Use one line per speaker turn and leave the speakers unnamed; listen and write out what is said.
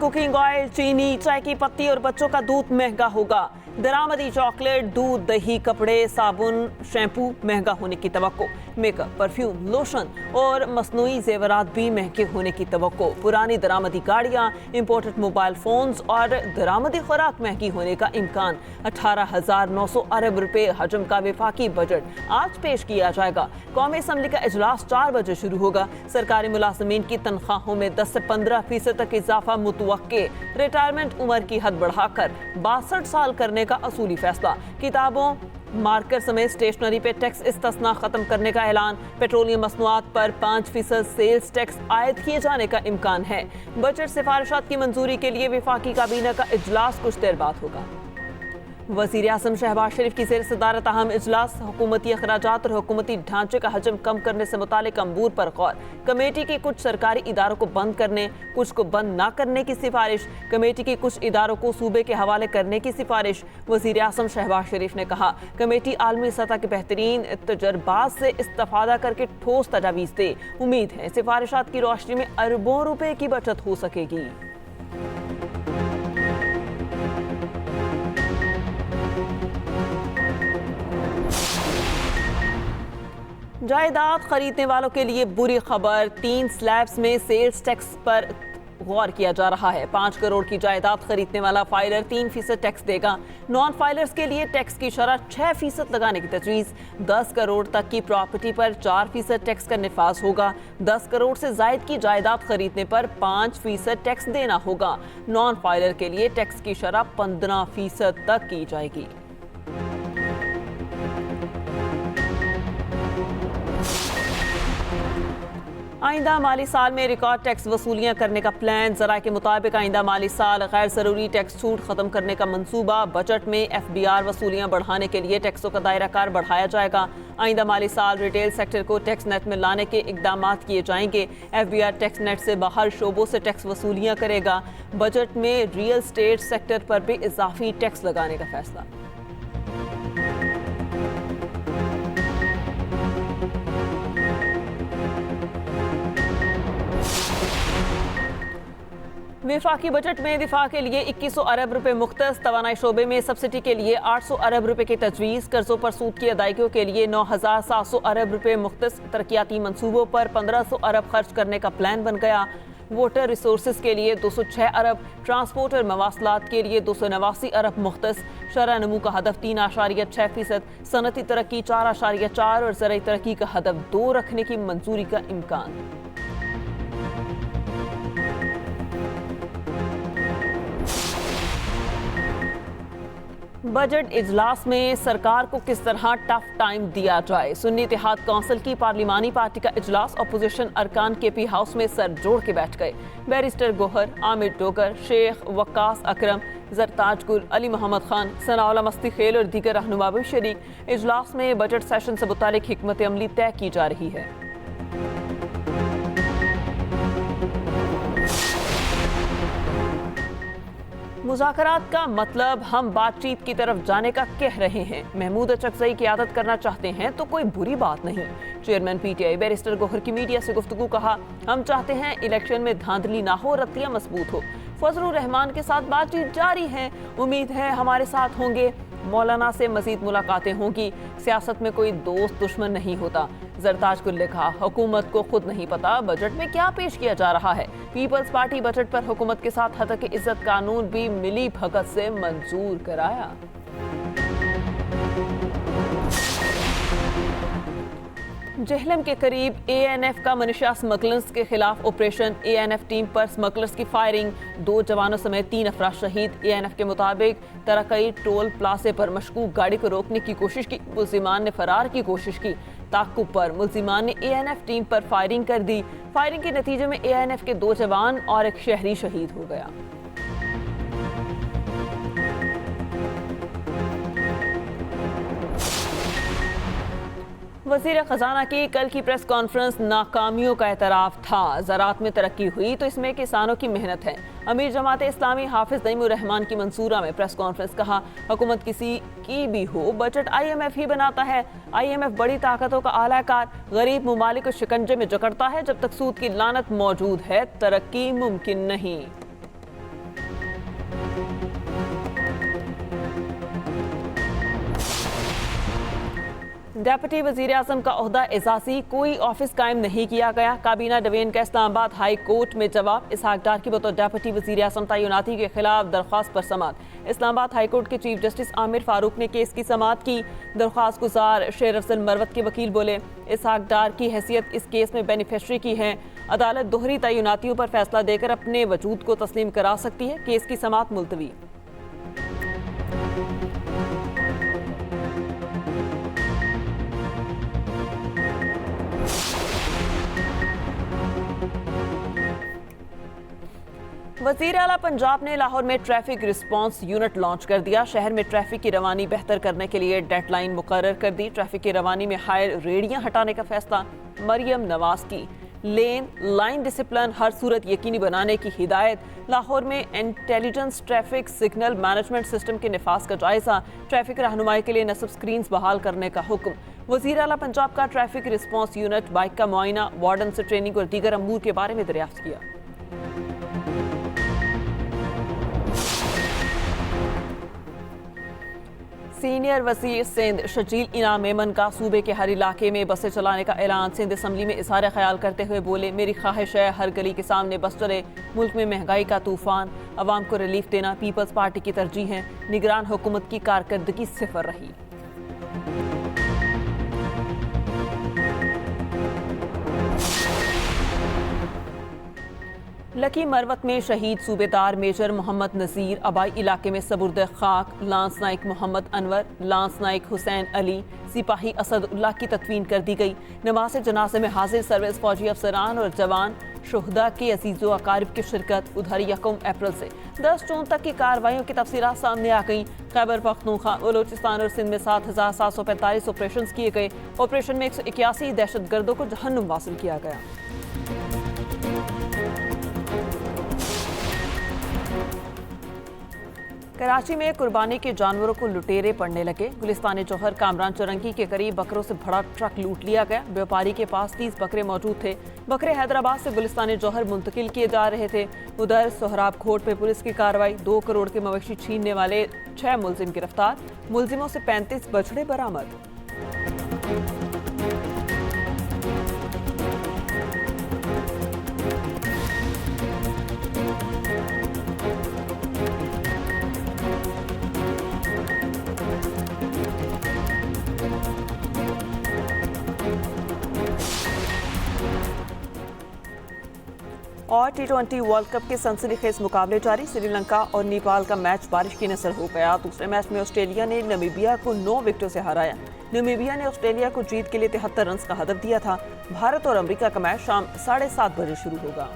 Cooking oil, चीनी, चाय की पत्ती और बच्चों का दूध महंगा होगा। दरामदी चॉकलेट, दूध, दही, कपड़े, साबुन, शैम्पू महंगा होने की तवक्को। मेकअप, परफ्यूम, लोशन और मसनूई जेवरात भी महंगे होने की तवक्को। पुरानी दरामदी गाड़ियां, इंपोर्टेड मोबाइल फोन्स और दरामदी खुराक महंगी होने का इम्कान। 18,900 अरब रुपए हजम का वफाकी बजट आज पेश किया जाएगा। कौमी असम्बली का इजलास 4 बजे शुरू होगा। सरकारी मुलाजमीन की तनख्वाहों में 10 से 15% तक इजाफा मुतवक्के। रिटायरमेंट उम्र की हद बढ़ाकर 62 साल करने का असूली फैसला। किताबों, मार्कर समेत स्टेशनरी पे टैक्स इस्तिस्ना खत्म करने का ऐलान। पेट्रोलियम मसनूआत पर 5% सेल्स टैक्स आयद किए जाने का इम्कान है। बजट सिफारिशात की मंजूरी के लिए वफाकी काबीना का इजलास कुछ देर बाद होगा। वज़ीर आज़म शहबाज शरीफ की ज़ेर सदारत अहम इजलास। हुकूमती अखराजात और हुकूमती ढांचे का हजम कम करने से मुतालिक अमूर पर गौर। कमेटी की कुछ सरकारी इदारों को बंद करने, कुछ को बंद न करने की सिफारिश। कमेटी की कुछ इदारों को सूबे के हवाले करने की सिफारिश। वज़ीर आज़म शहबाज शरीफ ने कहा, कमेटी आलमी सतह के बेहतरीन तजर्बात से इस्तेफादा करके ठोस तजावीज़ दे। उम्मीद है सिफारिशात की रोशनी में अरबों रुपए की बचत हो सकेगी। जायदाद खरीदने वालों के लिए बुरी खबर। 3 स्लैब्स में सेल्स टैक्स पर गौर किया जा रहा है। 5 करोड़ की जायदाद खरीदने वाला फाइलर 3% टैक्स देगा। नॉन फाइलर्स के लिए टैक्स की शरह 6% लगाने की तजवीज़। 10 करोड़ तक की प्रॉपर्टी पर 4% टैक्स का निफाज होगा। 10 करोड़ से जायद की जायदाद खरीदने पर 5% टैक्स देना होगा। नॉन फाइलर के लिए टैक्स की शरह 15% तक की जाएगी। आइंदा माली साल में रिकॉर्ड टैक्स वसूलियां करने का प्लान। ज़राए के मुताबिक आइंदा माली साल गैर ज़रूरी टैक्स छूट ख़त्म करने का मंसूबा। बजट में FBR वसूलियां बढ़ाने के लिए टैक्सों का दायरा कार बढ़ाया जाएगा। आइंदा माली साल रिटेल सेक्टर को टैक्स नेट में लाने के इकदाम किए जाएंगे। FBR टैक्स नेट से बाहर शोबों से टैक्स वसूलियां करेगा। बजट में रियल स्टेट सेक्टर पर भी इजाफी टैक्स लगाने का फैसला। वफाकी बजट में दिफा के लिए 2100 अरब रुपए मुख्तस। तवानाई शोबे में सब्सिडी के लिए 800 अरब रुपए की तजवीज़। कर्जों पर सूद की अदायगियों के लिए 9700 अरब रुपए मुख्तस। तरक्याती मंसूबों पर 1500 अरब खर्च करने का प्लान बन गया। वाटर रिसोर्सेज के लिए 206 अरब, ट्रांसपोर्ट और मवासलात के लिए 289 अरब मुख्तस। शरह नमू का हदफ 3.6%, सनती तरक्की 4.4 और ज़राई तरक्की का हदफ 2 रखने की मंजूरी का इम्कान। बजट इजलास में सरकार को किस तरह टफ टाइम दिया जाए। सुन्नी इत्तेहाद कौंसिल की पार्लिमानी पार्टी का इजलास। अपोजिशन अरकान KP हाउस में सर जोड़ के बैठ गए। बैरिस्टर गोहर, आमिर डोगर, शेख वक्कास अकरम, जरताज गुल, अली मोहम्मद खान, सनाउल्लाह मस्ती खेल और दीगर रहनुमा भी शरीक। इजलास में बजट सेशन से मुतालिक हिकमत अमली तय की जा रही है। मुज़ाकरात का मतलब हम बातचीत की तरफ जाने का कह रहे हैं। महमूद अचकज़ई क़यादत करना चाहते हैं तो कोई बुरी बात नहीं। चेयरमैन PTI बैरिस्टर गोहर की मीडिया से गुफ्तगू। कहा, हम चाहते हैं इलेक्शन में धांधली ना हो, रत्तियाँ मजबूत हो। फजलुर रहमान के साथ बातचीत जारी है। उम्मीद है हमारे साथ होंगे। मौलाना से मजीद मुलाकातें होंगी। सियासत में कोई दोस्त दुश्मन नहीं होता। जरताज गुल ने कहा, हुकूमत को खुद नहीं पता बजट में क्या पेश किया जा रहा है। पीपल्स पार्टी बजट पर हुकूमत के साथ हतक इज्जत कानून भी मिली भगत से मंजूर कराया। जहलम के करीब ANF का मनीषा स्मगलर्स के खिलाफ ऑपरेशन। ANF टीम पर स्मगलर्स की फायरिंग, 2 जवानों समेत 3 अफराद शहीद। ANF के मुताबिक तरकई टोल प्लाजे पर मशकूक गाड़ी को रोकने की कोशिश की। मुल्जिमान ने फरार की कोशिश की। ताकुब पर मुल्जिमान ने ANF टीम पर फायरिंग कर दी। फायरिंग के नतीजे में ANF के 2 जवान और एक शहरी शहीद हो गया। वज़ीर ख़जाना की कल की प्रेस कॉन्फ्रेंस नाकामियों का एतराफ़ था। ज़राअत में तरक्की हुई तो इसमें किसानों की मेहनत है। अमीर जमात इस्लामी हाफिज़ नईमुर रहमान की मंसूरा में प्रेस कॉन्फ्रेंस। कहा, हुकूमत किसी की भी हो, बजट IMF ही बनाता है। IMF बड़ी ताकतों का आलाकार, गरीब ममालिक को शिकंजे में जकड़ता है। जब तक सूद की लानत मौजूद है तरक्की मुमकिन नहीं। डेप्यूटी वजीर आजम का ओहदा एजाजी, कोई ऑफिस कायम नहीं किया गया। काबीना डवेन का इस्लामाबाद हाई कोर्ट में जवाब। इसहाक डार की बतौर डेप्यूटी वजीर आजम तैनाती के खिलाफ दरख्वास्त पर समाअत। इस्लामाबाद हाई कोर्ट के चीफ जस्टिस आमिर फारूक ने केस की समाअत की। दरख्वास्त गुजार शेर अफजल मरवत के वकील बोले, इसहाक डार की हैसियत इस केस में बेनिफिशरी की है। अदालत दोहरी तैनातियों पर फैसला देकर अपने वजूद को तस्लीम करा सकती है। केस की समाअत मुलतवी। वज़ीर आला पंजाब ने लाहौर में ट्रैफिक रिस्पांस यूनिट लॉन्च कर दिया। शहर में ट्रैफिक की रवानी बेहतर करने के लिए डेडलाइन मुकर्रर कर दी। ट्रैफिक की रवानी में हायर रेडियां हटाने का फैसला। मरियम नवाज की लेन लाइन डिसिप्लिन हर सूरत यकीनी बनाने की हिदायत। लाहौर में intelligence traffic signal management system के निफाज का जायजा। ट्रैफिक रहनुमाई के लिए नस्ब स्क्रीन बहाल करने का हुक्म। वज़ीर आला पंजाब का ट्रैफिक रिस्पांस यूनिट बाइक का मुआयना, वार्डन से ट्रेनिंग और दीगर अमूर के बारे में दरियाफ्त किया। सीनियर वज़ीर सिंध शजील इनाम मेमन का सूबे के हर इलाके में बसें चलाने का ऐलान। सिंध असम्बली में इज़हार ख्याल करते हुए बोले, मेरी ख्वाहिश है हर गली के सामने बस चले। मुल्क में महंगाई का तूफान, अवाम को रिलीफ देना पीपल्स पार्टी की तरजीह है। निगरान हुकूमत की कारकर्दगी सिफर रही। लकी मरवत में शहीद सूबेदार मेजर मोहम्मद नज़ीर अबाई इलाके में सबुर्द खाक। लांस नाइक मोहम्मद अनवर, लांस नाइक हुसैन अली, सिपाही असदुल्लाह की तदफीन कर दी गई। नमाज जनाजे में हाजिर सर्विस फौजी अफसरान और जवान शुहदा के अजीज़ो अकारिब की शिरकत। उधर 1 अप्रैल से 10 जून तक की कार्रवाइयों की तफसीलात सामने आ गई। खैबर पख्तूनख्वा, बलूचिस्तान और सिंध में 7,745 ऑपरेशन किए गए। ऑपरेशन में 181 दहशतगर्दों को जहन्नुम वासिल किया गया। कराची में कुर्बानी के जानवरों को लुटेरे पड़ने लगे। गुलिस्तान जौहर कामरान चौरंगी के करीब बकरों से भरा ट्रक लूट लिया गया। व्यापारी के पास 30 बकरे मौजूद थे। बकरे हैदराबाद से गुलिस्तान जौहर मुंतकिल किए जा रहे थे। उधर सोहराब खोट पे पुलिस की कार्रवाई। 2 करोड़ के मवेशी छीनने वाले 6 मुलजिम गिरफ्तार। मुलजिमों से 35 बछड़े बरामद। और T20 वर्ल्ड कप के सनसनीखेज मुकाबले जारी। श्रीलंका और नेपाल का मैच बारिश की नजर हो गया। दूसरे मैच में ऑस्ट्रेलिया ने नमीबिया को 9 विकेटों से हराया। नमीबिया ने ऑस्ट्रेलिया को जीत के लिए 73 रन का हदफ दिया था। भारत और अमेरिका का मैच शाम 7:30 बजे शुरू होगा।